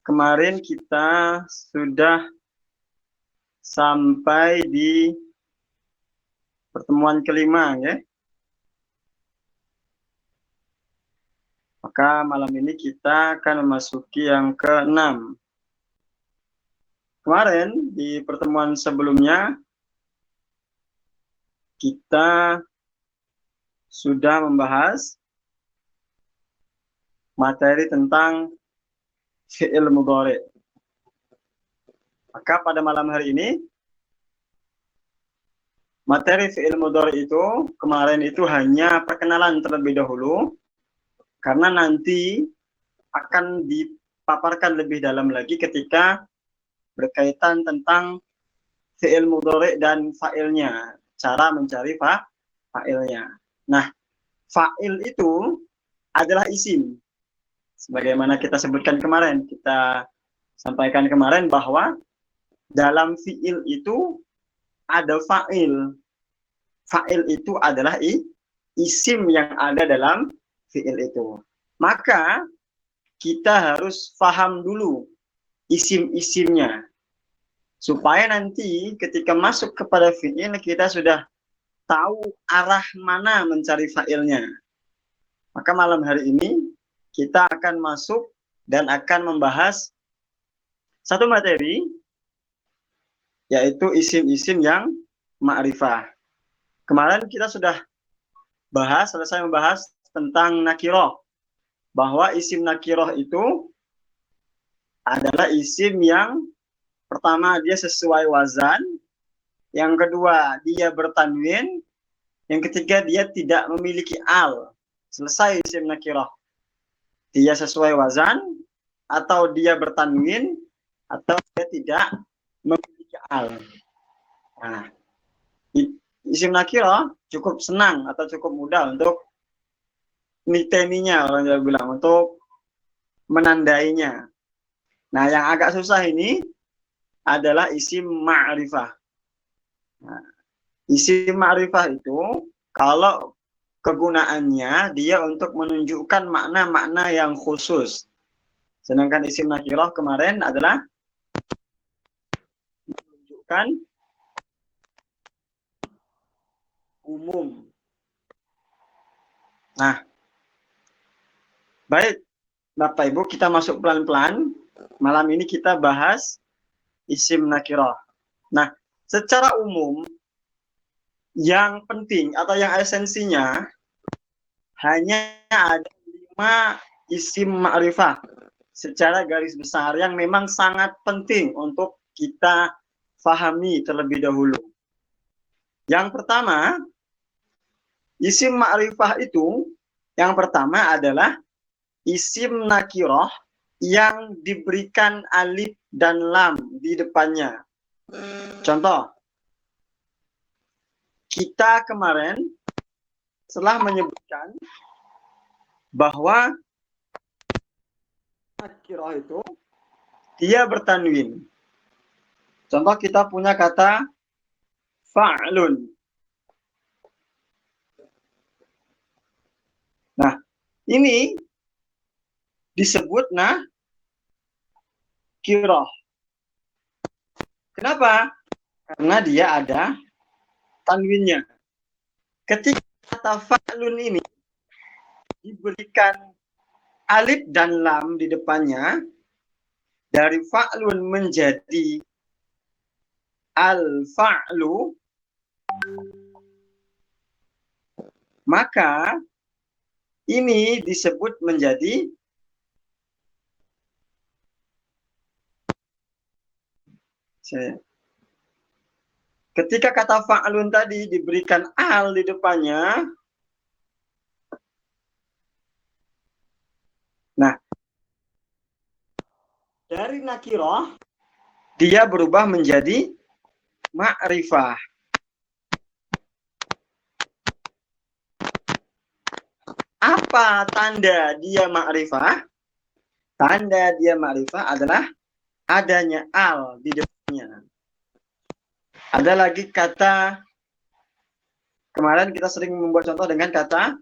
kemarin kita sudah sampai di pertemuan kelima, ya. Maka malam ini kita akan memasuki yang ke-6. Kemarin di pertemuan sebelumnya kita sudah membahas materi tentang fi'il mudhari'. Maka pada malam hari ini materi fi'il mudhari' itu kemarin itu hanya perkenalan terlebih dahulu, karena nanti akan dipaparkan lebih dalam lagi ketika berkaitan tentang fi'il mudhari' dan fa'ilnya, cara mencari fa'ilnya. Nah, fa'il itu adalah isim. Sebagaimana kita sebutkan kemarin, kita sampaikan kemarin bahwa dalam fi'il itu ada fa'il. Fa'il itu adalah isim yang ada dalam fi'il itu. Maka kita harus paham dulu isim-isimnya, supaya nanti ketika masuk kepada fi'il kita sudah tahu arah mana mencari fa'ilnya. Maka malam hari ini kita akan masuk dan akan membahas satu materi, yaitu isim-isim yang ma'rifah. Kemarin kita sudah selesai membahas tentang nakiroh, bahwa isim nakiroh itu adalah isim yang pertama dia sesuai wazan, yang kedua dia bertanwin, yang ketiga dia tidak memiliki al. Selesai isim nakiroh. Dia sesuai wazan, atau dia bertanwin, atau dia tidak memiliki al. Nah, isim nakiroh cukup senang atau cukup mudah untuk niteninya, orang Jawa bilang, untuk menandainya. Nah, yang agak susah ini adalah isim ma'rifah. Nah, isim ma'rifah itu kalau kegunaannya dia untuk menunjukkan makna-makna yang khusus. Sedangkan isim nakirah kemarin adalah menunjukkan umum. Nah, baik Bapak Ibu, kita masuk pelan-pelan. Malam ini kita bahas isim nakirah. Nah, secara umum yang penting atau yang esensinya hanya ada 5 isim ma'rifah secara garis besar yang memang sangat penting untuk kita fahami terlebih dahulu. Yang pertama, isim ma'rifah itu yang pertama adalah isim nakirah yang diberikan alif dan lam di depannya. Contoh, kita kemarin telah menyebutkan bahwa nakirah itu dia bertanwin. Contoh, kita punya kata fa'lun. Nah, ini disebut nakirah. Kenapa? Karena dia ada tanwinnya. Ketika kata fa'lun ini diberikan alif dan lam di depannya, dari fa'lun menjadi al-fa'lu, maka ini disebut menjadi ketika kata fa'lun tadi diberikan al di depannya. Nah, dari nakirah dia berubah menjadi ma'rifah. Apa tanda dia ma'rifah? Tanda dia ma'rifah adalah adanya al di depannya. Ada lagi kata, kemarin kita sering membuat contoh dengan kata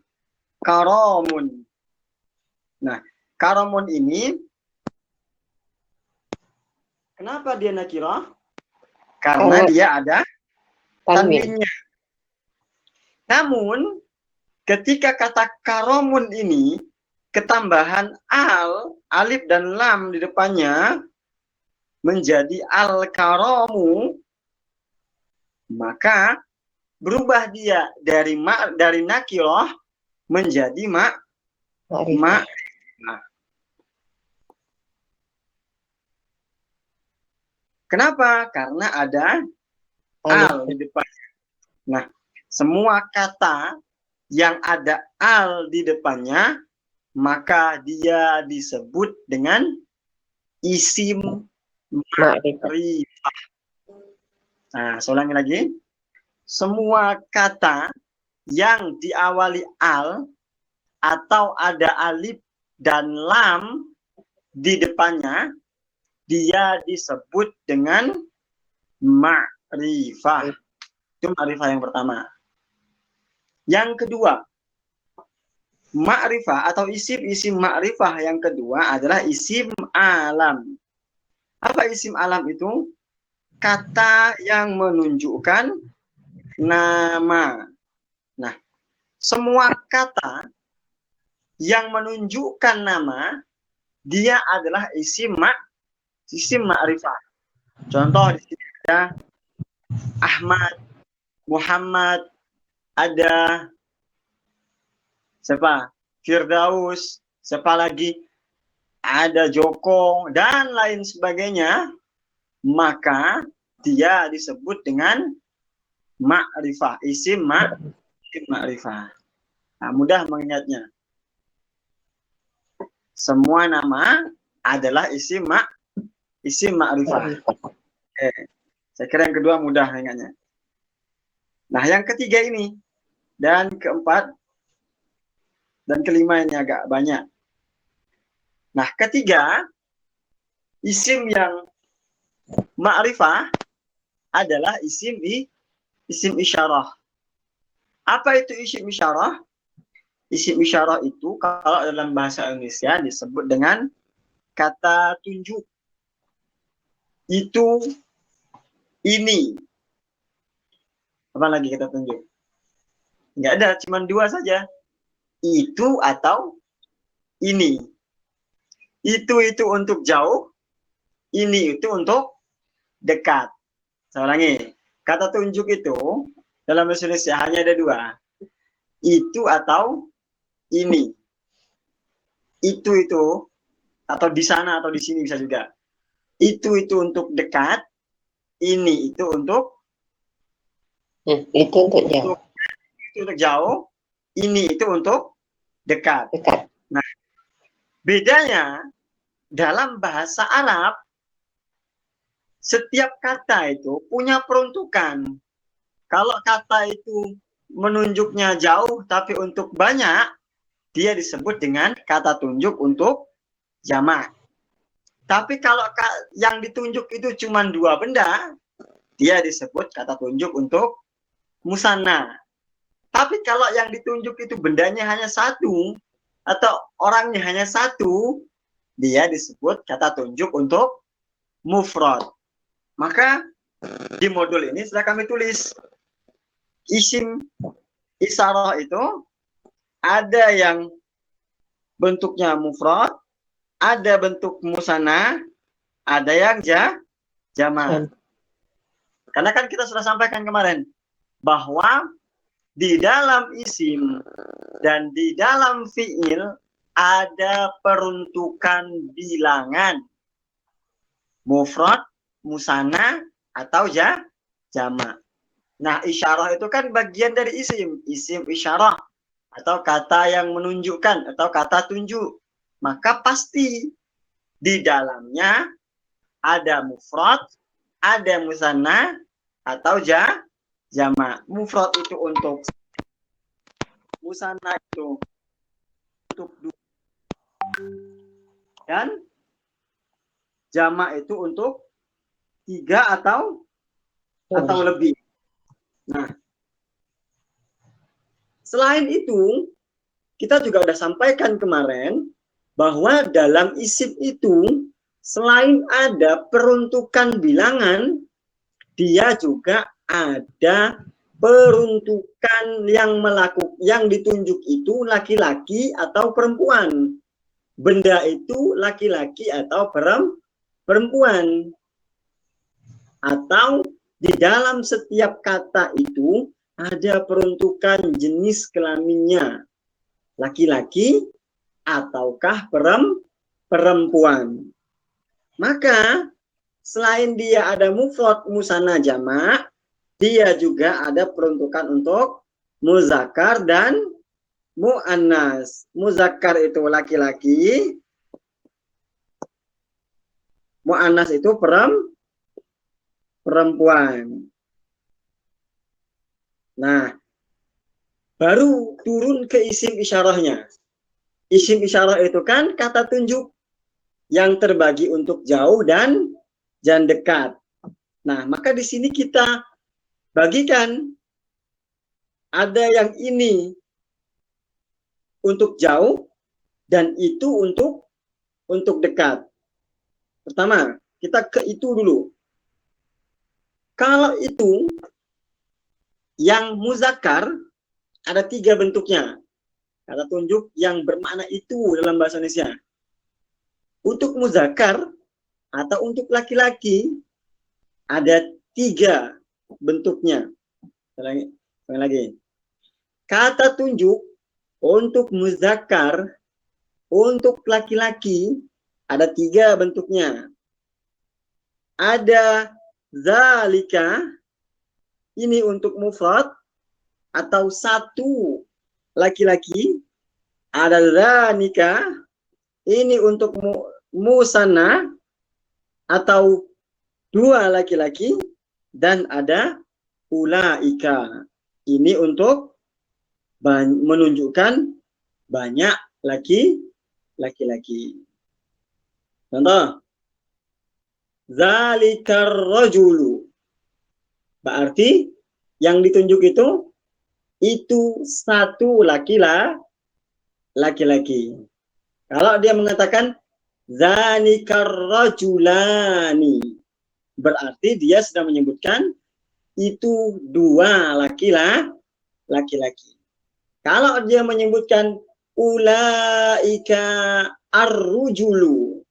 karomun. Nah, Karamun ini, kenapa dia nakirah? Karena dia ada tanwinnya. Namun, ketika kata karamun ini, ketambahan al, alif dan lam di depannya, menjadi al-karamu, maka berubah dia dari nakirah menjadi ma'rifah. Kenapa? Karena ada al di depannya. Nah, semua kata yang ada al di depannya, maka dia disebut dengan isim ma'rifah. Nah, saya ulangi lagi. Semua kata yang diawali al atau ada alif dan lam di depannya, dia disebut dengan ma'rifah. Itu ma'rifah yang pertama. Yang kedua, ma'rifah atau isim ma'rifah yang kedua adalah isim alam. Apa isim alam itu? Kata yang menunjukkan nama. Nah, semua kata yang menunjukkan nama, dia adalah isim ma'rifah. Contoh di sini ada Ahmad, Muhammad, ada siapa? Firdaus, siapa lagi? Ada Joko dan lain sebagainya, maka dia disebut dengan ma'rifah, isim ma'rifah. Nah, mudah mengingatnya. Semua nama adalah isim ma'rifah. Saya kira yang kedua mudah ingatnya. Nah, yang ketiga ini dan keempat dan kelima ini agak banyak. Nah, ketiga, isim yang ma'rifah adalah isim isyarah. Apa itu isim isyarah? Isim isyarah itu kalau dalam bahasa Indonesia disebut dengan kata tunjuk. Itu, ini. Apa lagi kata tunjuk? Enggak ada, cuma dua saja. Itu atau ini. Itu untuk jauh, ini itu untuk dekat. Saya ulangi. Kata tunjuk itu dalam bahasa Indonesia hanya ada dua. Itu atau ini. Itu atau di sana atau di sini bisa juga. Itu untuk dekat, ini itu untuk itu untuk jauh. Itu untuk jauh, ini itu untuk dekat. Nah, bedanya dalam bahasa Arab, setiap kata itu punya peruntukan. Kalau kata itu menunjuknya jauh tapi untuk banyak, dia disebut dengan kata tunjuk untuk jamak. Tapi kalau yang ditunjuk itu cuma dua benda, dia disebut kata tunjuk untuk musanna. Tapi kalau yang ditunjuk itu bendanya hanya satu atau orangnya hanya satu, dia disebut kata tunjuk untuk mufrad. Maka di modul ini sudah kami tulis isim isyarah itu ada yang bentuknya mufrad, ada bentuk musanna, ada yang jamak. Karena kan kita sudah sampaikan kemarin bahwa di dalam isim dan di dalam fiil ada peruntukan bilangan mufrad, musanna atau jamak. Nah, isyarah itu kan bagian dari isim isyarah atau kata yang menunjukkan atau kata tunjuk. Maka pasti di dalamnya ada mufrad, ada musanna atau jamak. Mufrad itu untuk, musanna itu untuk dua, dan jamak itu untuk tiga atau lebih. Nah, selain itu kita juga sudah sampaikan kemarin bahwa dalam isim itu selain ada peruntukan bilangan, dia juga ada peruntukan yang ditunjuk itu laki-laki atau perempuan. Benda itu laki-laki atau perempuan. Atau di dalam setiap kata itu ada peruntukan jenis kelaminnya, laki-laki ataukah perempuan. Maka selain dia ada mufrad, musanna, jamak, dia juga ada peruntukan untuk muzakkar dan muannas. Muzakkar itu laki-laki, muannas itu perempuan. Nah, baru turun ke isim isyarahnya. Isim isyarah itu kan kata tunjuk yang terbagi untuk jauh dan dekat. Nah, maka di sini kita bagikan, ada yang ini untuk jauh dan itu untuk dekat. Pertama, kita ke itu dulu. Kalau itu yang muzakkar ada 3 bentuknya. Kata tunjuk yang bermakna itu dalam bahasa Indonesia. Untuk muzakkar atau untuk laki-laki ada 3 bentuknya. Sekali lagi. Kata tunjuk untuk muzakkar, untuk laki-laki ada 3 bentuknya. Ada zalika, ini untuk mufrad atau satu laki-laki. Ada zanika, ini untuk musanna atau 2 laki-laki. Dan ada ulaika, ini untuk menunjukkan banyak laki-laki. Contoh, zalikar rajulu, berarti yang ditunjuk itu satu laki-laki. Kalau dia mengatakan zalikar rajulani, berarti dia sedang menyebutkan itu 2 laki-laki. Kalau dia menyebutkan ulaika ar-rujulu,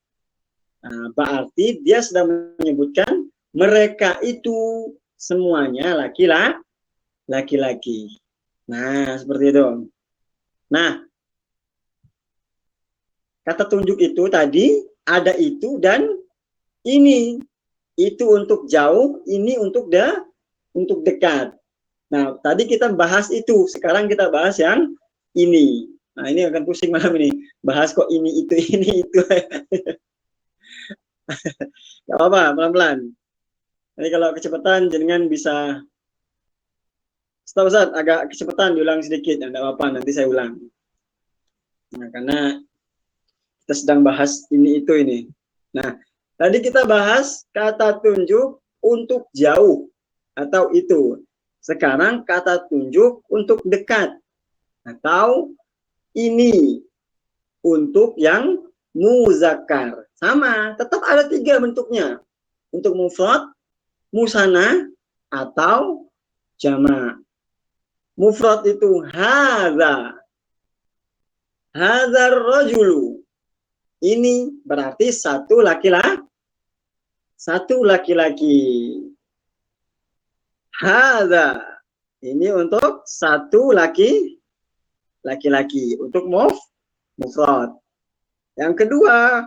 nah, berarti dia sedang menyebutkan mereka itu semuanya laki-laki. Nah, seperti itu. Nah, kata tunjuk itu tadi ada itu dan ini. Itu untuk jauh, ini untuk dekat. Nah, tadi kita bahas itu, sekarang kita bahas yang ini. Nah, ini akan pusing malam ini. Bahas kok ini, itu, ini, itu. Gak apa-apa, pelan-pelan. Jadi kalau kecepatan, jangan bisa... Stop, Ustaz, agak kecepatan, diulang sedikit. Nah, gak apa-apa, nanti saya ulang. Nah, karena kita sedang bahas ini, itu, ini. Nah, tadi kita bahas kata tunjuk untuk jauh atau itu. Sekarang kata tunjuk untuk dekat atau ini untuk yang muzakkar. Sama, tetap ada 3 bentuknya. Untuk mufrad, musanna atau jamak. Mufrad itu hadza. Hadzar rajulu. Ini berarti satu laki-laki. Hadza, ini untuk satu laki-laki untuk mufrad. Yang kedua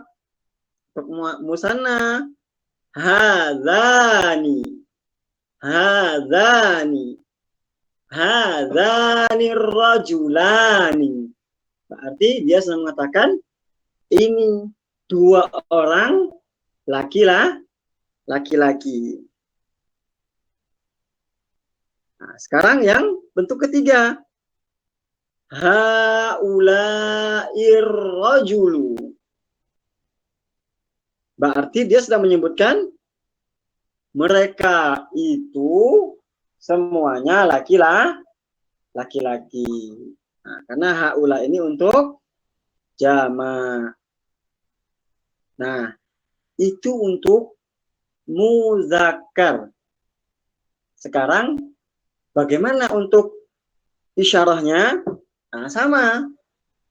untuk musanna hadzani rajulani. Berarti dia sedang mengatakan ini 2 orang laki-laki. Nah, sekarang yang bentuk ketiga. Haula'ir rajulu. Berarti dia sedang menyebutkan mereka itu semuanya laki-laki. Nah, karena haula ini untuk jamak. Nah, itu untuk muzakkar. Sekarang bagaimana untuk isyarahnya? Nah, sama.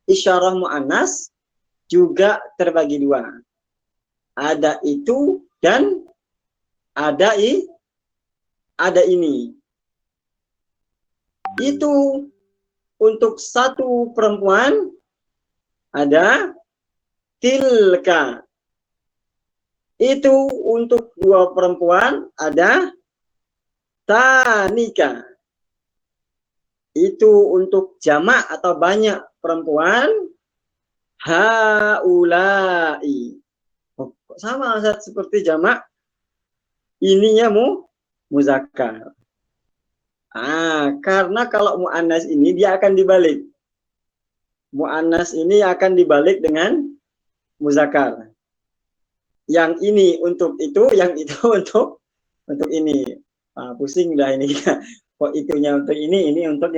Isyarah mu'annas juga terbagi dua. Ada itu dan ada ini. Itu untuk satu perempuan ada tilka. Itu untuk dua perempuan ada tanika. Itu untuk jamak atau banyak perempuan haulai. Oh, sama seperti jamak, ininya muzakkar. Karena kalau mu'annas ini dia akan dibalik. Mu'annas ini akan dibalik dengan muzakkar. Yang ini untuk itu, yang itu untuk ini. Pusing dah ini. Kok itunya untuk ini untuk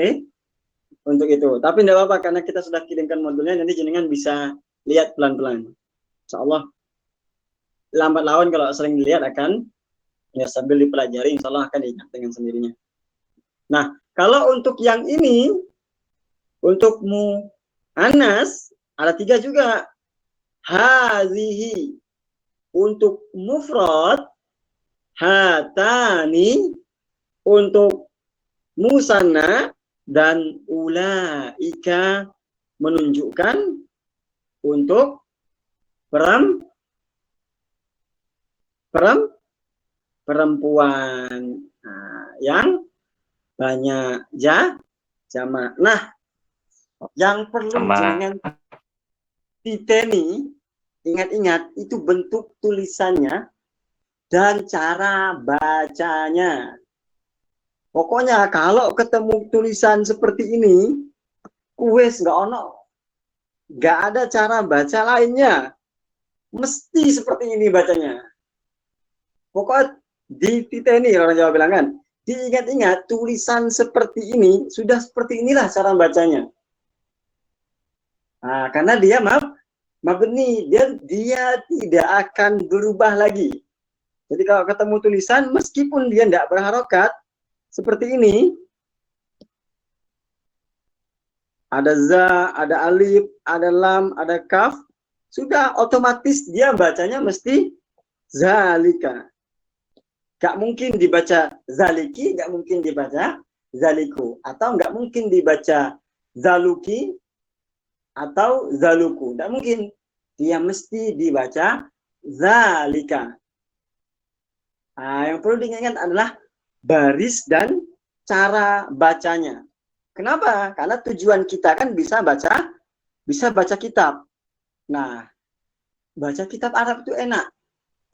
itu. Tapi tidak apa-apa karena kita sudah kirimkan modulnya, nanti jenengan bisa lihat pelan-pelan. Insyaallah lambat laun kalau sering dilihat akan ya sambil dipelajari insyaallah akan diingat dengan sendirinya. Nah, kalau untuk yang ini, untuk mu'annas, ada 3 juga. Hazihi. Untuk mufrad, hatani. Untuk musanna, dan ulaika menunjukkan untuk perempuan. Nah, yang banyak jamak. Nah, yang perlu jenengan titeni, ingat-ingat itu bentuk tulisannya dan cara bacanya. Pokoknya kalau ketemu tulisan seperti ini, kuis nggak ada cara baca lainnya. Mesti seperti ini bacanya. Pokoknya dititeni orang Jawa bilang kan. Diingat-ingat tulisan seperti ini, sudah seperti inilah cara bacanya. Nah, karena dia mabni, dia tidak akan berubah lagi. Jadi kalau ketemu tulisan, meskipun dia tidak berharokat, seperti ini, ada za, ada alif, ada lam, ada kaf, sudah otomatis dia bacanya mesti zalika. Gak mungkin dibaca zaliki, gak mungkin dibaca zaliku, atau gak mungkin dibaca zaluki atau zaluku, gak mungkin. Dia mesti dibaca zalika. Nah, yang perlu diingat adalah baris dan cara bacanya. Kenapa? Karena tujuan kita kan bisa baca kitab. Nah, baca kitab Arab itu enak.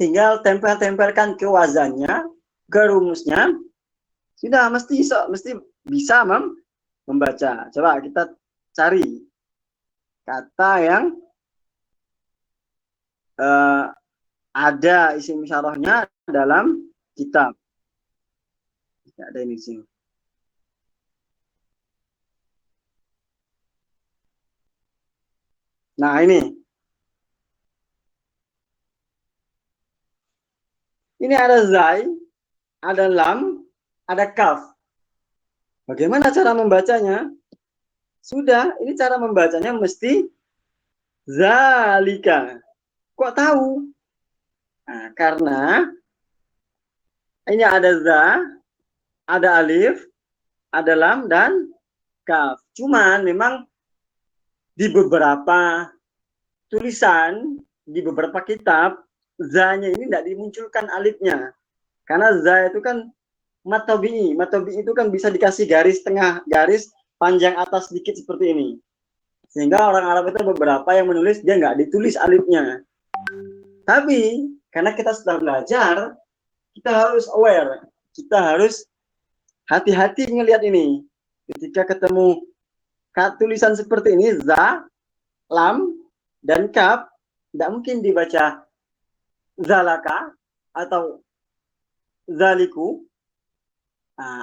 Tinggal tempel-tempelkan ke wazannya, ke rumusnya, sudah mesti bisa membaca. Coba kita cari kata yang ada isim isyarahnya dalam kitab. Tidak ada ini sini. Nah, ini. Ini ada zai, ada lam, ada kaf. Bagaimana cara membacanya? Sudah, ini cara membacanya mesti zalika. Kok tahu? Nah, karena ini ada za, ada alif, ada lam, dan kaf. Cuman memang di beberapa tulisan, di beberapa kitab, za-nya ini tidak dimunculkan alifnya. Karena za itu kan matobi. Matobi itu kan bisa dikasih garis tengah, garis panjang atas sedikit seperti ini. Sehingga orang Arab itu beberapa yang menulis, dia nggak ditulis alifnya. Tapi, karena kita sudah belajar, kita harus aware. Kita harus hati-hati ngelihat ini. Ketika ketemu tulisan seperti ini, za, lam, dan kaf, tidak mungkin dibaca zalaka atau zaliku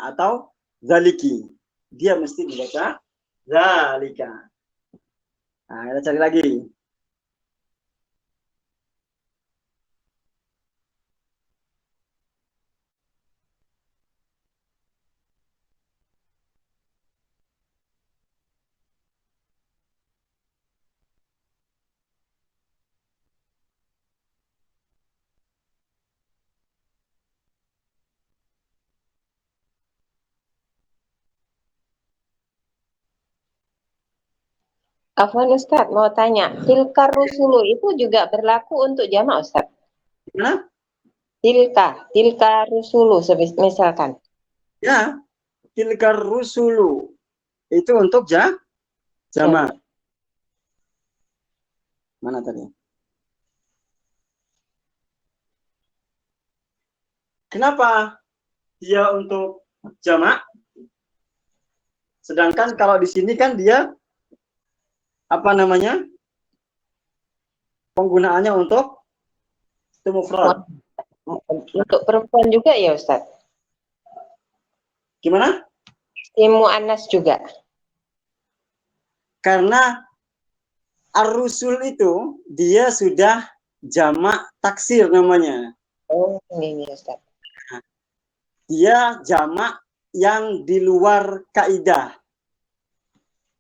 atau zaliki. Dia mesti dibaca zalika. Nah, kita cari lagi. Afwan Ustaz, mau tanya, tilka rusulu itu juga berlaku untuk jamak Ustaz? Gimana? Tilka rusulu misalkan. Ya, tilkar rusulu itu untuk jamak. Mana tadi? Kenapa dia untuk jamak? Sedangkan kalau di sini kan dia apa namanya? Penggunaannya untuk itu mufrad. Untuk perempuan juga ya Ustaz? Gimana? Mu'annas juga. Karena ar-rusul itu dia sudah jamak taksir namanya. Oh, ini Ustaz. Dia jamak yang di luar kaidah.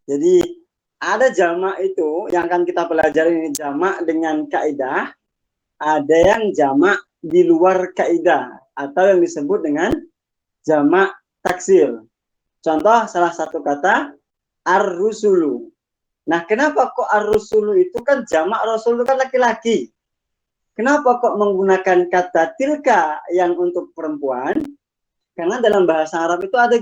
Jadi ada jamak itu yang akan kita pelajari ini jamak dengan kaidah, ada yang jamak di luar kaidah atau yang disebut dengan jamak taksir. Contoh salah satu kata ar-rusulu. Nah, kenapa kok ar-rusulu itu kan jamak rasul itu kan laki-laki? Kenapa kok menggunakan kata tilka yang untuk perempuan? Karena dalam bahasa Arab itu ada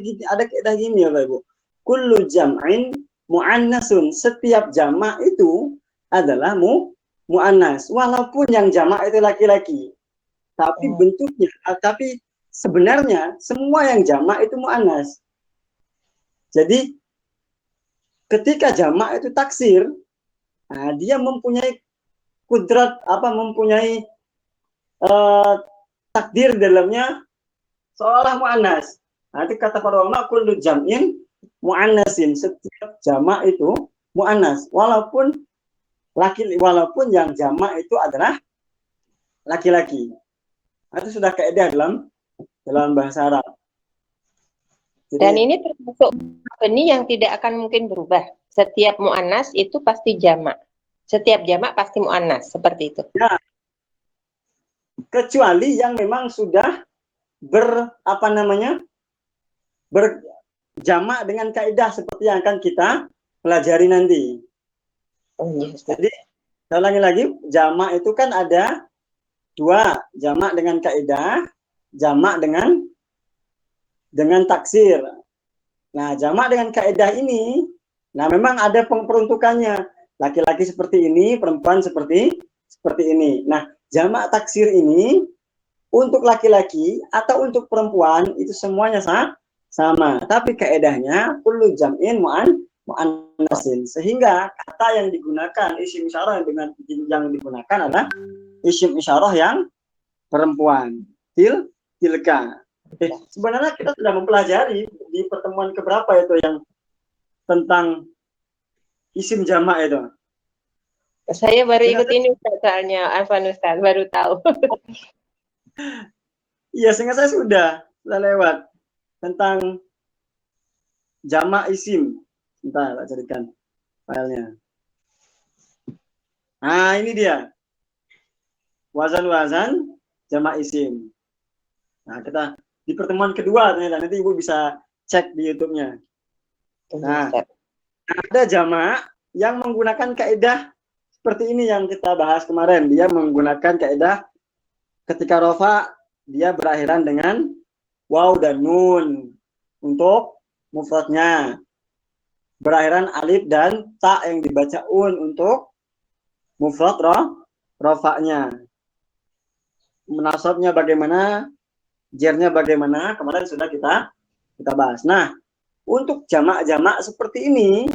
kaidah gini ya, Bapak Ibu. Kullu jam'in mu'annasun. Setiap jamak itu adalah mu'annas. Walaupun yang jamak itu laki-laki. Tapi bentuknya, tapi sebenarnya semua yang jamak itu mu'annas. Jadi ketika jamak itu taksir, nah, dia mempunyai kudrat mempunyai takdir dalamnya seolah mu'annas. Nanti kata para ulama kullu jam'in mu'annasin, setiap jamak itu mu'annas walaupun yang jamak itu adalah laki-laki. Itu sudah kaidah dalam bahasa Arab. Jadi, dan ini termasuk ini yang tidak akan mungkin berubah. Setiap mu'annas itu pasti jamak. Setiap jamak pasti mu'annas, seperti itu. Ya. Kecuali yang memang sudah berjamak dengan kaidah seperti yang akan kita pelajari nanti. Oh, yes. Jadi, saya ulangi lagi, jamak itu kan ada dua, jamak dengan kaidah, jamak dengan taksir. Nah, jamak dengan kaidah ini, nah memang ada peruntukannya. Laki-laki seperti ini, perempuan seperti ini. Nah, jamak taksir ini untuk laki-laki atau untuk perempuan itu semuanya sama. Tapi kaidahnya kullu jam'in mu'annasin. Sehingga kata yang digunakan, isim isyarah yang digunakan adalah isim isyarah yang perempuan. Tilka. Sebenarnya kita sudah mempelajari di pertemuan keberapa itu yang tentang isim jamak itu. Saya baru ikut ini soalnya, Afwan Ustaz, baru tahu. Iya, sehingga saya sudah lewat tentang jamak isim. Bentar, tak carikan filenya. Nah, ini dia. Wazan jamak isim. Nah, kita di pertemuan kedua ternyata nanti Ibu bisa cek di YouTube-nya. Nah, ada jamak yang menggunakan kaidah seperti ini yang kita bahas kemarin. Dia menggunakan kaidah ketika rofa dia berakhiran dengan waw dan nun untuk mufradnya. Berakhiran alif dan ta yang dibaca untuk mufrad rofa'nya. Menasabnya bagaimana, jernya bagaimana, kemarin sudah kita bahas. Nah, untuk jamak-jamak seperti ini,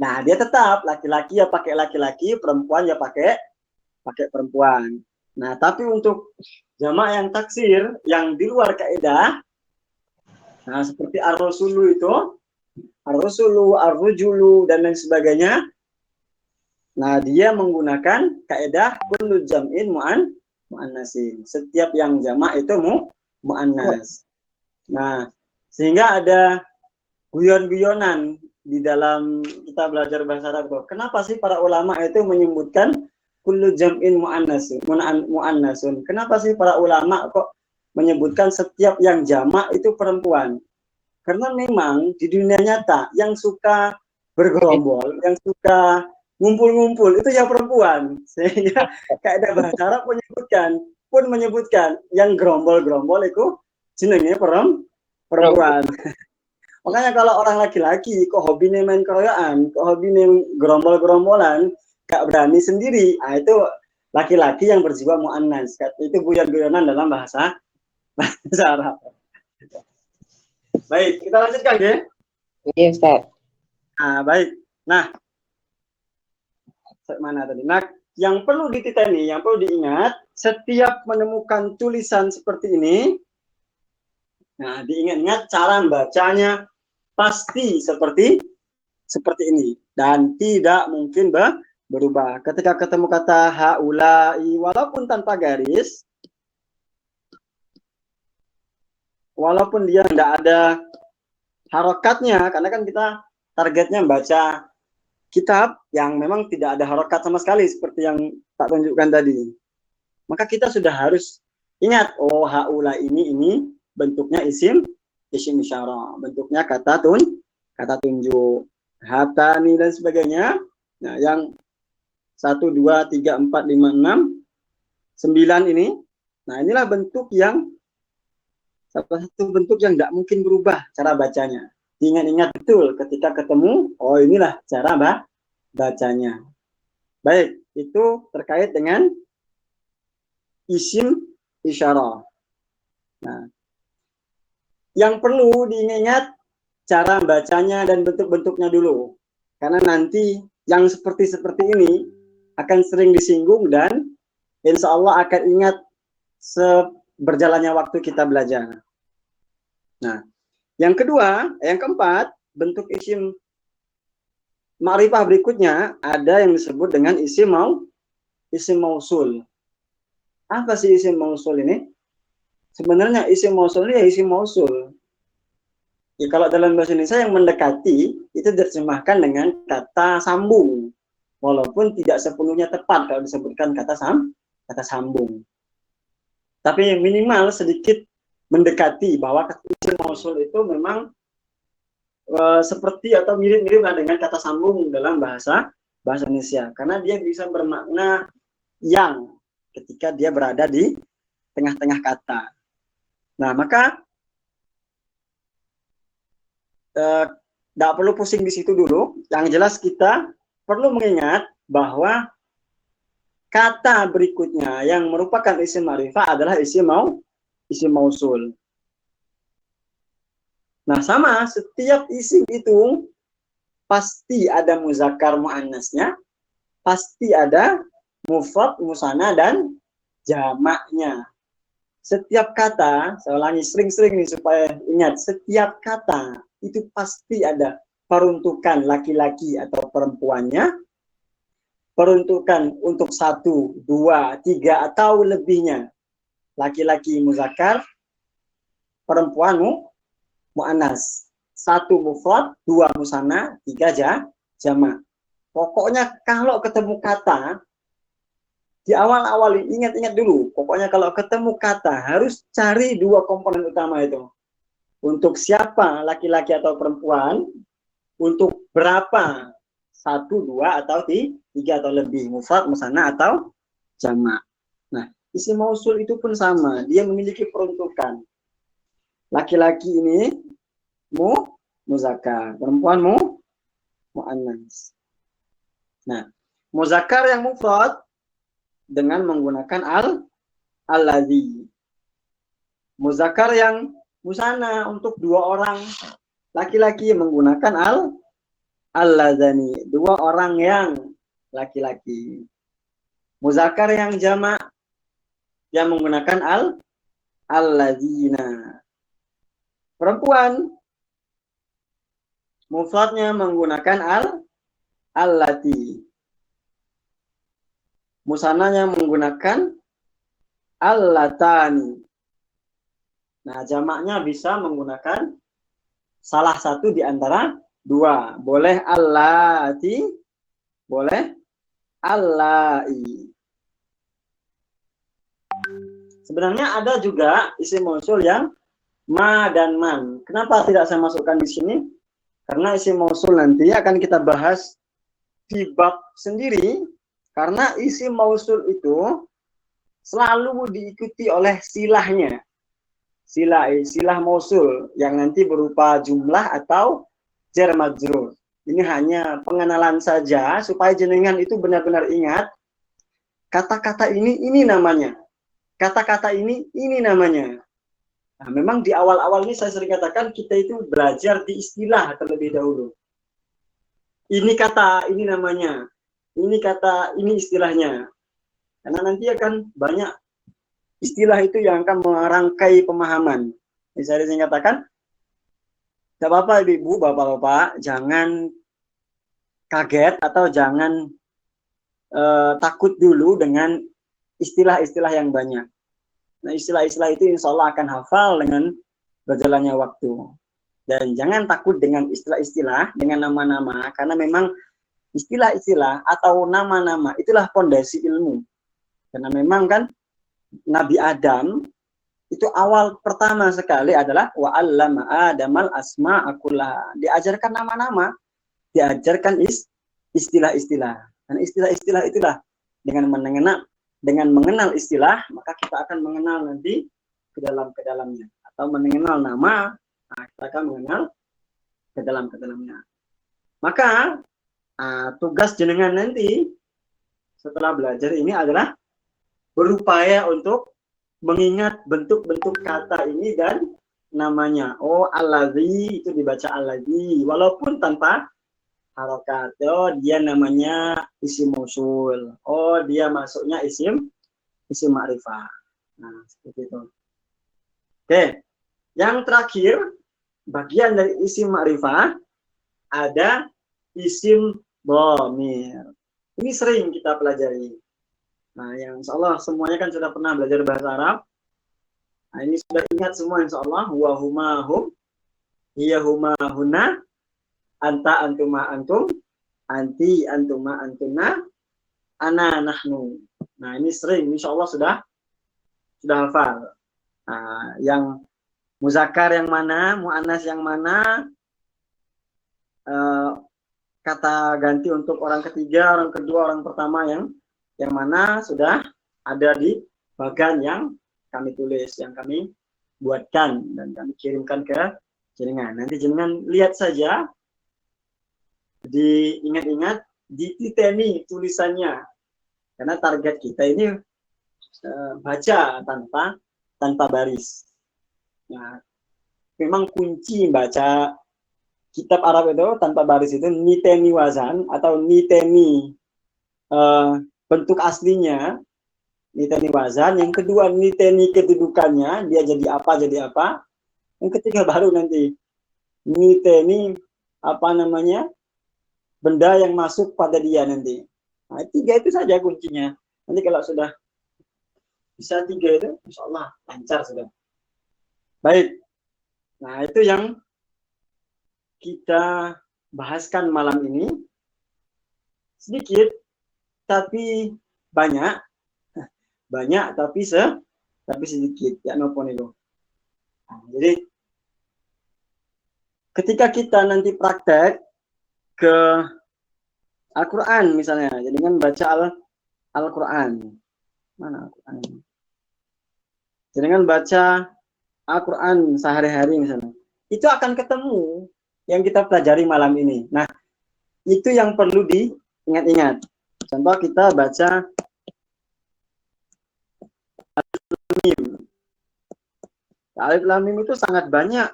nah dia tetap laki-laki ya pakai laki-laki, perempuan ya pakai perempuan. Nah, tapi untuk jamak yang taksir, yang di luar kaidah, nah seperti ar-rusulu itu, ar-rusulu, ar-rujulu, dan lain sebagainya, nah dia menggunakan kaidah kullu jam'in mu'annasin. Setiap yang jamak itu mu'annas. Nah, sehingga ada guyon-guyonan di dalam kita belajar bahasa Arab. Kenapa sih para ulama itu menyebutkan kullu jam'in mu'annasun? Kenapa sih para ulama kok menyebutkan setiap yang jamak itu perempuan? Karena memang di dunia nyata yang suka bergerombol, yang suka ngumpul-ngumpul itu ya perempuan. Sehingga kaidah bahasa Arab menyebutkan yang gerombol-gerombol itu jenenge perempuan. Makanya kalau orang laki-laki kok hobinya main keroyokan, kok hobinya gerombol-gerombolan, gak berani sendiri, itu laki-laki yang berjiwa mu'annas. Itu guyon-guyonan dalam bahasa Arab. Baik, kita lanjutkan ya. Iya, Ustaz. Baik. Nah, mana tadi? Nah, yang perlu dititeni, yang perlu diingat, setiap menemukan tulisan seperti ini, nah diingat-ingat cara bacanya pasti seperti ini dan tidak mungkin berubah. Ketika ketemu kata haulai, walaupun tanpa garis, walaupun dia tidak ada harokatnya, karena kan kita targetnya baca kitab yang memang tidak ada harokat sama sekali seperti yang tak tunjukkan tadi. Maka kita sudah harus ingat, oh haula ini bentuknya isim isyarah, bentuknya kata tunjuk, hatani dan sebagainya. Nah, yang 1 2 3 4 5 6 9 ini, nah inilah bentuk yang salah satu bentuk yang tidak mungkin berubah cara bacanya. Ingat-ingat betul ketika ketemu, oh inilah cara bacanya. Baik, itu terkait dengan isim isyarah. Nah, yang perlu diingat cara bacanya dan bentuk-bentuknya dulu. Karena nanti yang seperti ini akan sering disinggung dan insya Allah akan ingat berjalannya waktu kita belajar. Nah, yang keempat, bentuk isim ma'rifah berikutnya ada yang disebut dengan isim mausul. Apa sih isim mausul ini? Sebenarnya isim mausul ini ya isim mausul. Ya, kalau dalam bahasa Indonesia yang mendekati itu diterjemahkan dengan kata sambung, walaupun tidak sepenuhnya tepat kalau disebutkan kata sambung. Tapi minimal sedikit mendekati bahwa isim mausul itu memang seperti atau mirip-mirip dengan kata sambung dalam bahasa Indonesia, karena dia bisa bermakna yang ketika dia berada di tengah-tengah kata. Nah, maka tidak perlu pusing di situ dulu. Yang jelas kita perlu mengingat bahwa kata berikutnya yang merupakan isim ma'rifah adalah isim mausul. Nah, sama, setiap isim itu pasti ada muzakkar muannasnya, pasti ada mufrad, musanna, dan jamaknya. Setiap kata, saya ulangi sering-sering nih supaya ingat, setiap kata itu pasti ada peruntukan laki-laki atau perempuannya, peruntukan untuk 1, 2, 3 atau lebihnya. Laki-laki muzakkar, perempuan mu'annas. 1 mufrad, 2 musanna, 3 jamak. Pokoknya kalau ketemu kata, di awal-awal ingat-ingat dulu, pokoknya kalau ketemu kata harus cari 2 komponen utama itu. Untuk siapa, laki-laki atau perempuan, untuk berapa, 1, 2 atau 3 atau lebih, mufrad, musanna atau jamak. Nah, isim mausul itu pun sama, dia memiliki peruntukan. Laki-laki ini muzakkar, perempuan muannas. Nah, muzakkar yang mufrad dengan menggunakan alladzi. Muzakkar yang musanna untuk 2 orang laki-laki menggunakan alladzani, 2 orang yang laki-laki. Muzakkar yang jamak yang menggunakan alladzina. Perempuan mufradnya menggunakan allati. Musananya menggunakan allatani. Nah, jamaknya bisa menggunakan salah satu di antara 2. Boleh allati, boleh allai. Sebenarnya ada juga isim mausul yang ma dan man. Kenapa tidak saya masukkan di sini? Karena isim mausul nanti akan kita bahas di bab sendiri, karena isim mausul itu selalu diikuti oleh silahnya. Silah mausul yang nanti berupa jumlah atau jar majrur. Ini hanya pengenalan saja supaya jenengan itu benar-benar ingat kata-kata ini namanya. Kata-kata ini namanya. Nah, memang di awal-awal ini saya sering katakan kita itu belajar di istilah terlebih dahulu. Ini kata, ini namanya. Ini kata, ini istilahnya. Karena nanti akan banyak istilah itu yang akan merangkai pemahaman. Misalnya saya katakan, tidak apa-apa ibu, bapak-bapak, jangan kaget atau jangan takut dulu dengan istilah-istilah yang banyak. Nah, istilah-istilah itu insya Allah akan hafal dengan berjalannya waktu. Dan jangan takut dengan istilah-istilah, dengan nama-nama, karena memang istilah-istilah atau nama-nama itulah fondasi ilmu. Karena memang kan Nabi Adam itu awal pertama sekali adalah wa 'allama Adamal asma'a kullaha. Diajarkan nama-nama, diajarkan istilah-istilah. Dan istilah-istilah itulah dengan mengenal istilah, maka kita akan mengenal nanti ke dalamnya. Atau mengenal nama, nah kita akan mengenal ke dalamnya. Maka tugas jenengan nanti setelah belajar ini adalah berupaya untuk mengingat bentuk-bentuk kata ini dan namanya. Oh, allazi itu dibaca allazi walaupun tanpa harokat. Oh, dia namanya isim mausul. Oh, dia masuknya isim ma'rifah. Nah, seperti itu. Oke. Yang terakhir, bagian dari isim ma'rifah ada isim dhamir. Ini sering kita pelajari. Nah, yang insya Allah semuanya kan sudah pernah belajar bahasa Arab. Nah, ini sudah ingat semua insya Allah. Wa huma hum, hiya huma huna, anta antuma antum, anti antuma antuna, ana nahnu. Nah, ini sering insya Allah sudah hafal. Nah, yang muzakkar yang mana, muannas yang mana, kata ganti untuk orang ketiga, orang kedua, orang pertama yang mana sudah ada di bagan yang kami tulis, yang kami buatkan dan kami kirimkan ke jenengan. Nanti jenengan lihat saja, diingat-ingat, dititeni tulisannya. Karena target kita ini baca tanpa baris. Nah, memang kunci baca kitab Arab itu tanpa baris itu niteni wazan atau niteni bentuk aslinya, niteni wazan. Yang kedua niteni kedudukannya, dia jadi apa. Yang ketiga baru nanti niteni benda yang masuk pada dia nanti. Nah, 3 itu saja kuncinya. Nanti kalau sudah bisa 3 itu, insya Allah lancar sudah. Baik. Nah, itu yang kita bahaskan malam ini. Sedikit tapi banyak tapi sedikit ya nopon itu. Nah, jadi ketika kita nanti praktek ke Al-Quran misalnya, jadi kan baca Al-Quran. Mana Al-Quran? Jadi kan baca Al-Quran sehari-hari misalnya, itu akan ketemu yang kita pelajari malam ini. Nah, itu yang perlu diingat-ingat. Contoh kita baca Alif Lam Mim itu sangat banyak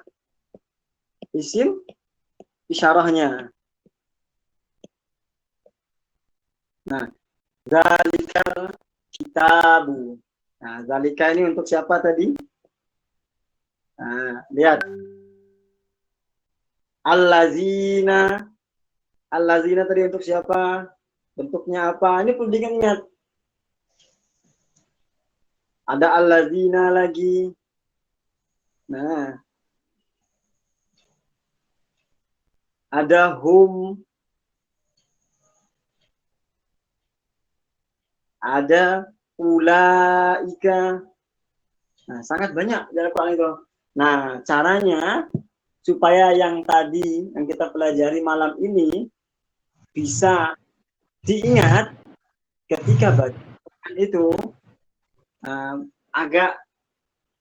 isim isyarahnya. Nah, zalikal kitabu. Nah, zalika ini untuk siapa tadi? Nah, lihat. Allazina tadi untuk siapa? Bentuknya apa? Ini perlu diingat. Ada allazina lagi. Nah, ada hum. Ada ulaika. Nah, sangat banyak dalam Al-Quran itu. Nah, caranya supaya yang tadi yang kita pelajari malam ini bisa diingat ketika bacaan itu agak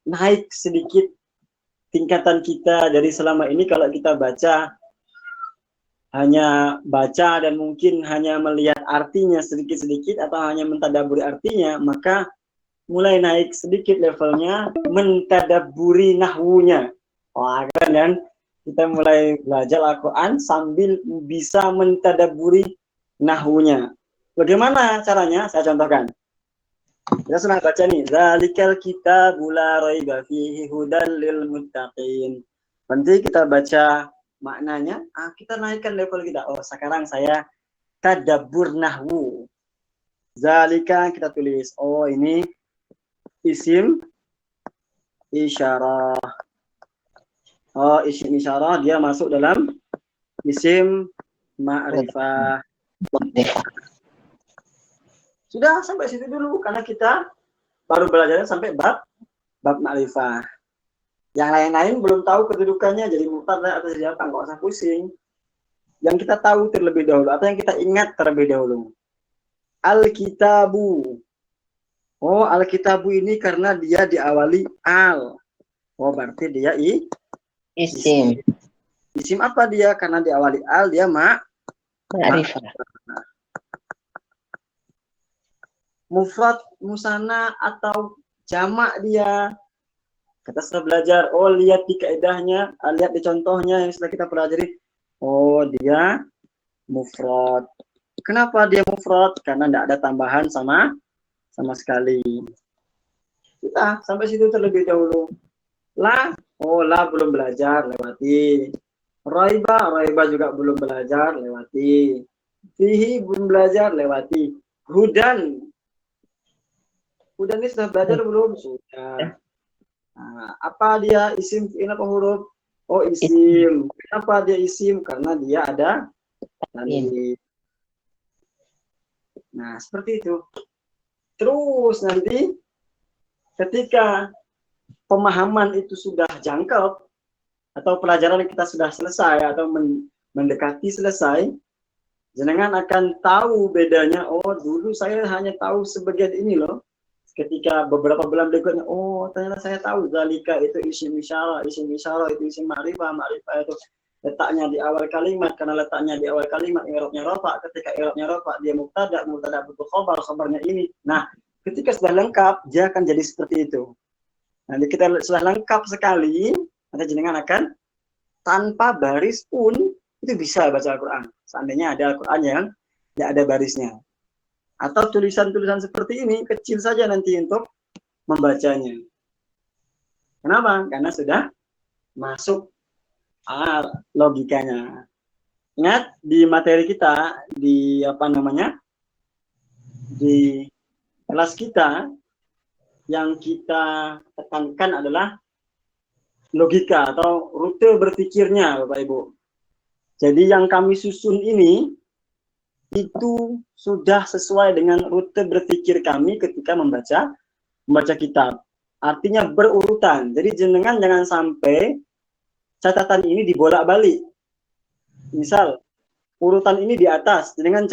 naik sedikit tingkatan kita dari selama ini. Kalau kita baca hanya baca dan mungkin hanya melihat artinya sedikit-sedikit atau hanya mentadaburi artinya, maka mulai naik sedikit levelnya mentadaburi nahwunya. Wah, kan? Kita mulai belajar Al-Quran sambil bisa mentadaburi nahwunya. Bagaimana caranya? Saya contohkan. Kita sudah baca nih. Zalikal kitabu la raiba fihi hudal lil muttaqin. Nanti kita baca maknanya. Kita naikkan level kita. Oh, sekarang saya tadabbur nahwu. Zalika kita tulis. Oh, ini isim isyarah. Oh, isim isyarah dia masuk dalam isim ma'rifah. Sudah sampai situ dulu karena kita baru belajar sampai bab ma'rifah. Yang lain-lain belum tahu kedudukannya jadi mubtada atau jadi apa, enggak usah pusing. Yang kita tahu terlebih dahulu atau yang kita ingat terlebih dahulu. Al-kitabu. Oh, al-kitabu ini karena dia diawali al. Oh, berarti dia isim. Isim apa dia? Karena diawali al, dia ma'rifah. Mufrad, musanna atau jamak dia. Kita sudah belajar. Oh, lihat di kaidahnya, lihat di contohnya yang sudah kita pelajari. Oh, dia mufrad. Kenapa dia mufrad? Karena tidak ada tambahan sama sekali. Kita sampai situ terlebih dahulu. La, oh la belum belajar, lewati. Raiba juga belum belajar, lewati. Fihi belum belajar, lewati. Hudan ini sudah belajar belum? Sudah. Nah, apa dia isim fi'il apa huruf? Oh, isim. Kenapa dia isim? Karena dia ada alif. Nah, seperti itu. Terus nanti ketika pemahaman itu sudah jangkau atau pelajaran kita sudah selesai atau mendekati selesai, jenengan akan tahu bedanya. Oh, dulu saya hanya tahu sebagian ini loh. Ketika beberapa bulan berikutnya, oh ternyata saya tahu zalika itu isim isyarah itu isim ma'rifah itu letaknya di awal kalimat, karena letaknya di awal kalimat i'rabnya rafa, ketika i'rabnya rafa dia mubtada butuh khabarnya ini. Nah, ketika sudah lengkap dia akan jadi seperti itu. Nanti kita sudah lengkap sekali, nanti jenengan akan tanpa baris pun itu bisa baca Al-Quran. Seandainya ada Al-Quran yang tidak ada barisnya. Atau tulisan-tulisan seperti ini kecil saja nanti untuk membacanya. Kenapa? Karena sudah masuk logikanya. Ingat di materi kita di di kelas kita yang kita tekankan adalah logika atau rute berpikirnya, Bapak Ibu. Jadi yang kami susun ini itu sudah sesuai dengan rute berpikir kami ketika membaca kitab. Artinya berurutan. Jadi jenengan jangan sampai catatan ini dibolak-balik. Misal urutan ini di atas, jenengan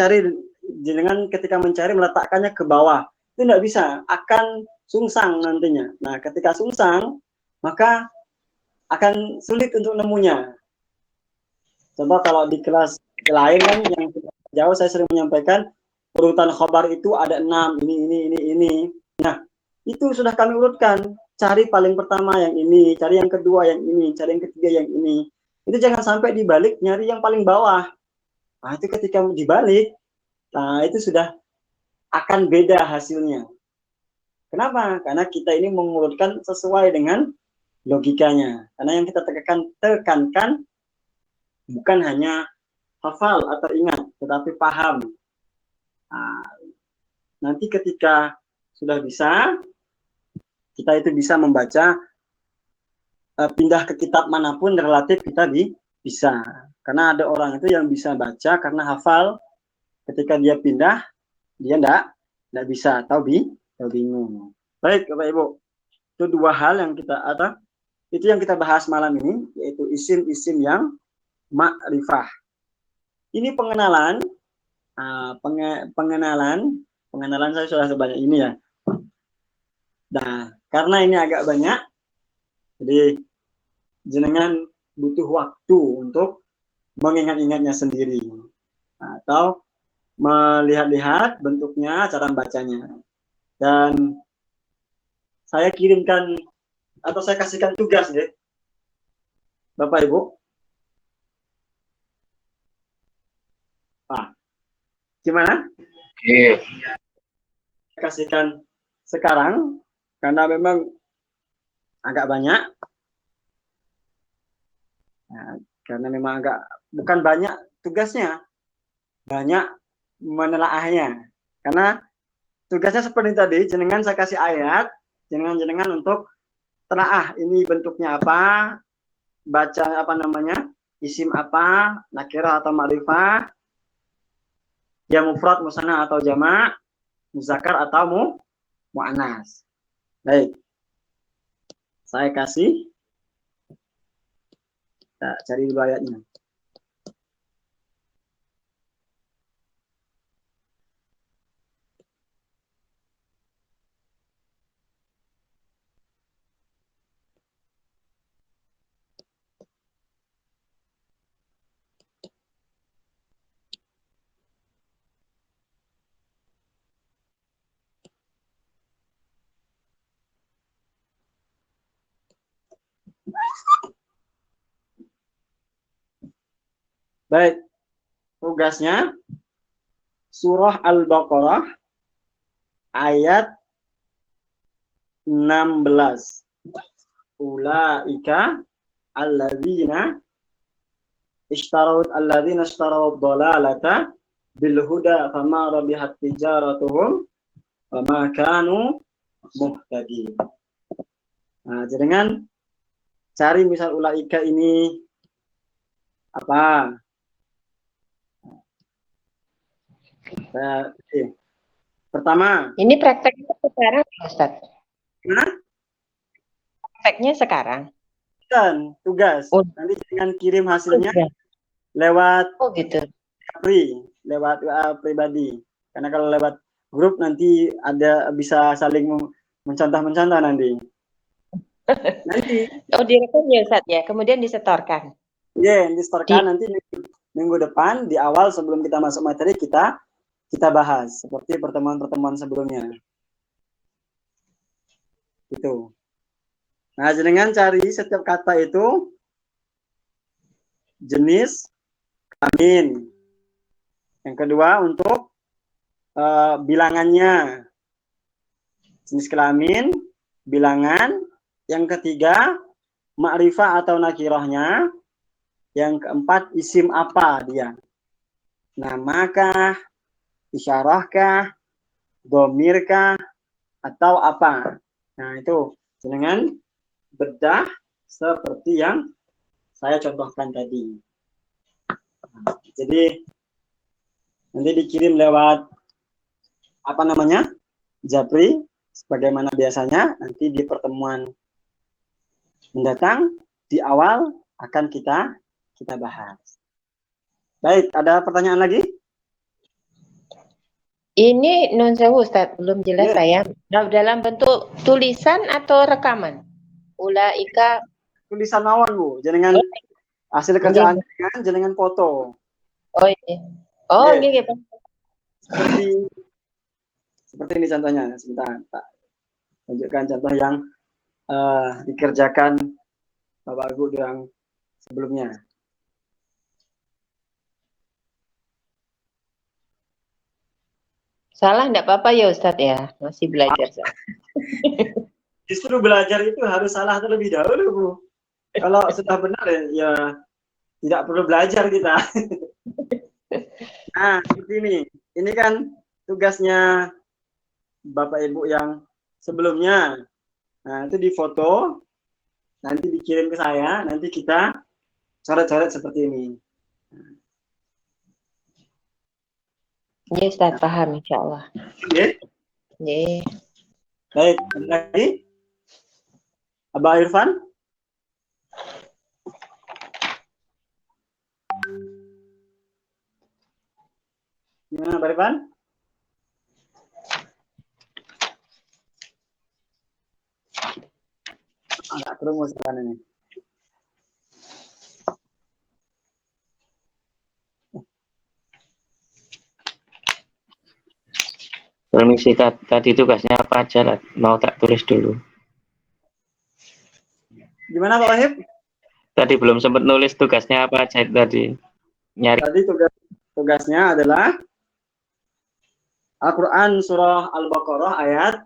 ketika mencari meletakkannya ke bawah. Itu tidak bisa, akan sungsang nantinya. Nah, ketika sungsang, maka akan sulit untuk nemunya. Coba kalau di kelas lain kan yang jauh saya sering menyampaikan urutan khobar itu ada 6, ini. Nah, itu sudah kami urutkan. Cari paling pertama yang ini, cari yang kedua yang ini, cari yang ketiga yang ini. Itu jangan sampai dibalik nyari yang paling bawah. Nah, itu ketika dibalik, nah itu sudah akan beda hasilnya. Kenapa? Karena kita ini mengurutkan sesuai dengan logikanya. Karena yang kita tekankan bukan hanya hafal atau ingat, tetapi paham. Nah, nanti ketika sudah bisa, kita itu bisa membaca, pindah ke kitab manapun relatif kita bisa. Karena ada orang itu yang bisa baca karena hafal, ketika dia pindah, dia enggak bisa atau bingung. Baik, Bapak Ibu. Itu dua hal yang itu yang kita bahas malam ini, yaitu isim-isim yang ma'rifah. Ini pengenalan, pengenalan saya sudah sebanyak ini ya. Nah, karena ini agak banyak, jadi jenengan butuh waktu untuk mengingat-ingatnya sendiri atau melihat-lihat bentuknya, cara bacanya. Dan saya kirimkan atau saya kasihkan tugas deh, Bapak Ibu. Gimana? Oke. Kasihkan sekarang karena memang agak banyak. Nah, karena memang bukan banyak tugasnya, banyak menelaahnya. Karena tugasnya seperti tadi, jenengan saya kasih ayat, jenengan untuk telaah ini bentuknya apa, baca apa namanya, isim apa, nakirah atau ma'rifah, ya mufrad, musanna atau jamak, muzakkar atau muannas. Baik. Saya kasih. Kita cari dulu ayatnya. Baik, tugasnya surah Al-Baqarah ayat 16. Ulaika alladzina ishtarawt dhalalata bil huda fama rabihat tijaratuhum wa ma kanu muhtadin. Nah, jangan cari misal ulaika ini apa? Pertama. Ini prakteknya sekarang, Ustaz. Gimana? Prakteknya sekarang. Dan tugas. Nanti jangan kirim hasilnya lewat gitu. Lewat WA pribadi. Karena kalau lewat grup nanti bisa saling mencontoh nanti. Direkam ya Ustaz ya, kemudian disetorkan. Iya, disetorkan nanti minggu depan di awal sebelum kita masuk materi kita bahas seperti pertemuan-pertemuan sebelumnya. Itu. Nah, dengan cari setiap kata itu jenis kelamin. Yang kedua untuk bilangannya. Jenis kelamin, bilangan. Yang ketiga ma'rifah atau nakirahnya. Yang keempat isim apa dia. Namakah, isyarahkah, domirkah, atau apa. Nah, itu dengan bedah seperti yang saya contohkan tadi. Jadi nanti dikirim lewat apa namanya? Japri sebagaimana biasanya nanti di pertemuan mendatang di awal akan kita bahas. Baik, ada pertanyaan lagi? Ini non sewu Ustaz, belum jelas saya. Dalam bentuk tulisan atau rekaman? Ulaika tulisan mawon Bu, jenengan hasil kerjaan jenengan foto. Oh iya. Oh iya. Seperti ini contohnya. Sebentar, Pak. Tunjukkan contoh yang dikerjakan Bapak Ibu yang sebelumnya. Salah enggak apa-apa ya Ustadz ya, masih belajar. Justru belajar itu harus salah terlebih dahulu Bu. Kalau sudah benar ya tidak perlu belajar kita. Nah, seperti ini. Ini kan tugasnya Bapak Ibu yang sebelumnya. Nah, itu difoto, nanti dikirim ke saya, nanti kita coret-coret seperti ini. Ya, Ustaz, paham insya Allah. Ya. Ya. Baik, lagi. Abah Irfan? Gimana, Pak Irfan? Agak kerumus kan ini. Permisi, tadi tugasnya apa aja lah? Mau tak tulis dulu. Gimana Pak Wahib? Tadi belum sempat nulis tugasnya apa aja tadi. Nyari. Tadi tugasnya adalah Al-Quran surah Al-Baqarah ayat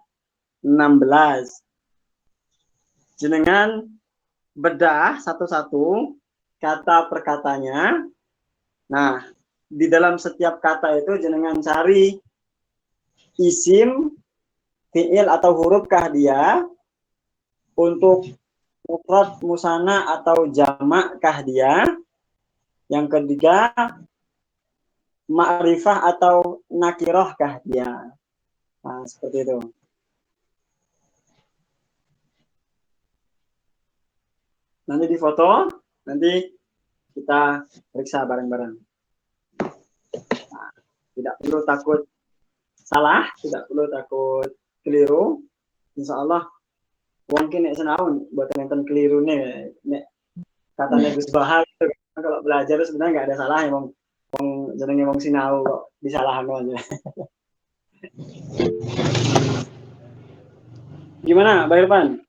16. Jenengan bedah satu-satu kata per katanya. Nah, di dalam setiap kata itu jenengan cari isim, fi'il atau hurufkah dia, untuk mufrad, musanna atau jamakkah dia. Yang ketiga, ma'rifah atau nakirahkah dia. Nah, seperti itu. Nanti difoto, nanti kita periksa bareng-bareng. Nah, tidak perlu takut salah, tidak perlu takut keliru. Insya Allah mungkin nek senaun buat nonton keliru nih, nek katanya Gus Bahar gitu. Kalau belajar sebenarnya nggak ada salah ya, wong jenenge wong sinau kok disalahno aja. Gimana, Pak Irfan?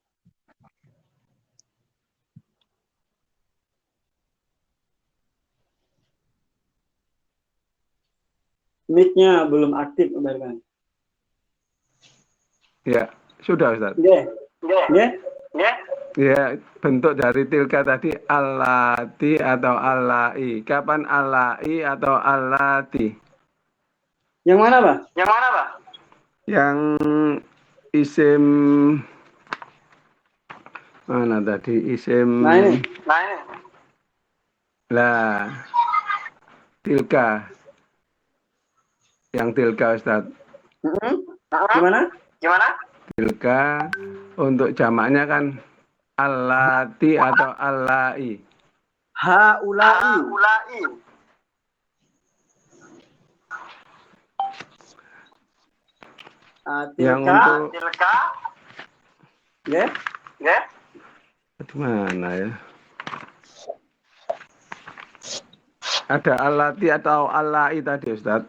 Mic-nya belum aktif, Pak Irfan. Ya, sudah Ustaz. Ya, bentuk dari tilka tadi allati atau allai. Kapan allai atau allati? Yang mana, Pak? Yang isim mana tadi? Isim. Nah ini. Lah, tilka. Yang tilka Ustaz. Gimana? Tilka untuk jamaknya kan allati atau allai. Haulai. Yang untuk ya. di mana ya? Ada allati atau allai tadi Ustaz.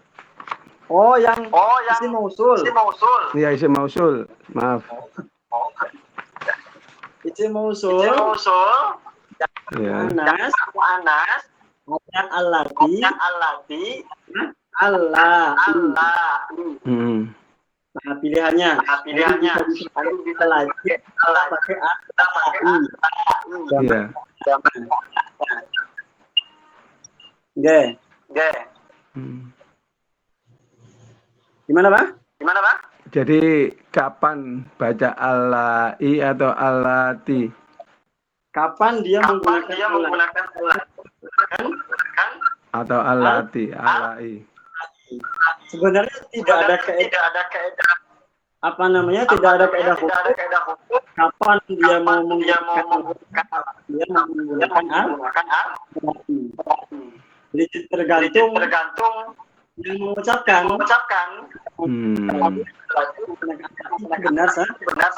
Oh, yang isim mausul. Iya, isim mausul. Maaf. Isim mausul. Ya. Anas. Objek allati. Allah. Nah, pilihannya. Bisa lagi pakai allati. Iya. Oke. Gimana, Pak? Jadi kapan baca allai atau allati? Kapan dia menggunakan Atau allati, allai. Sebenarnya tidak ada kaidah apa namanya, tidak ada kaidah hukum kapan dia mau menggunakan allati. Jadi tergantung yang mengucapkan. Benar, sah? Benar.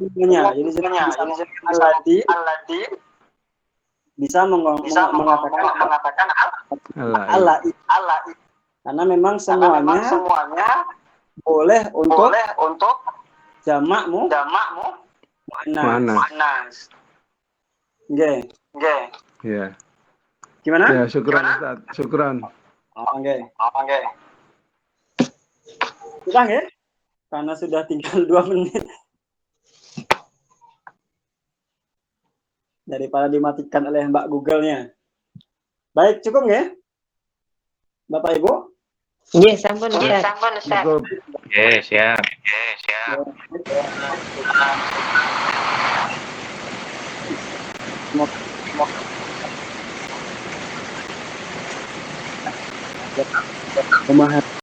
Jadi allati bisa mengatakan allati. Karena memang semuanya boleh untuk jamak muannas. Oke. Ya. Gimana? Ya, syukran Ustaz. Syukran. Oke. Sudah ya? Karena sudah tinggal 2 menit. Daripada dimatikan oleh Mbak Google-nya. Baik, cukup ya? Bapak Ibu? Iya, sampun Ustaz. Cukup. Oke, siap. Pemahaman